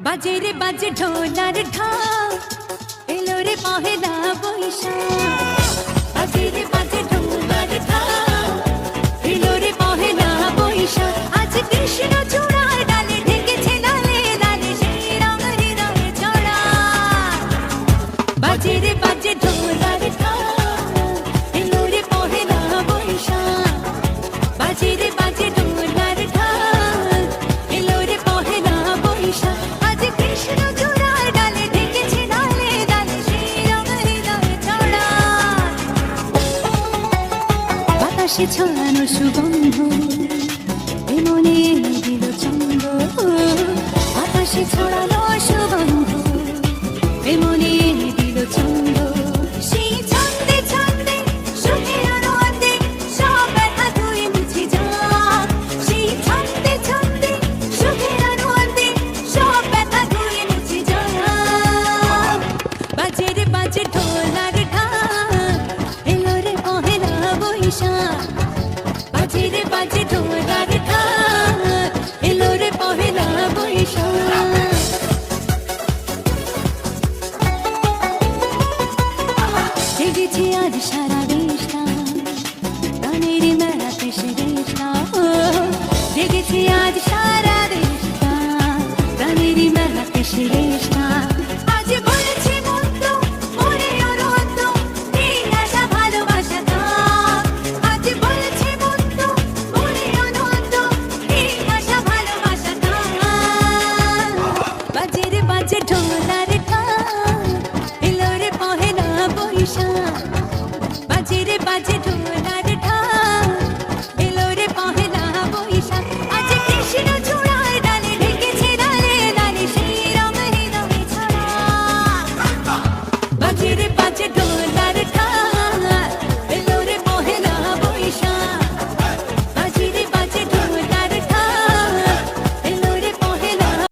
বাজে রে বাজে ঢোলার ঢাক, এলো রে পহেলা বৈশাখ। বাজে রে বাজে ঢোলার ঢাক, এলো রে পহেলা বৈশাখ। আজ কৃষ্ণ চূড়ার ডালে ঢেকেছে লালে লালে সেই রং হৃদয়ে ছড়া। বাজে রে বাজে ঢোলার ঢাক, এলো রে পহেলা বৈশাখ। বাজে রে বাজে ঢোলার ঢাক, এলো রে পহেলা বৈশাখ। বাতাসে ছড়ানো সুগন্ধ এ মনে এনে দিল ছন্দ। বাতাসে ছড়ানো সুগন্ধ এ মনে এনে দিল ছন্দ। সেই ছন্দে ছন্দে সুখের আনন্দে সব ব্যথা ধুয়ে মুছে যাক। সেই ছন্দে ছন্দে সুখের আনন্দে সব ব্যথা ধুয়ে মুছে যাক। বাজে রে বাজে ঢোলার ঢাক, এলো রে পহেলা বৈশাখ। বাজে রে বাজে ঢোলার ঢাক, এলো রে পহেলা বৈশাখ। জেগেছে আজ সারা দেশটা, গানের মেলাতে সে দেশটা। জেগেছে আজ সারা দেশটা, গানের মেলাতে সে দেশটা।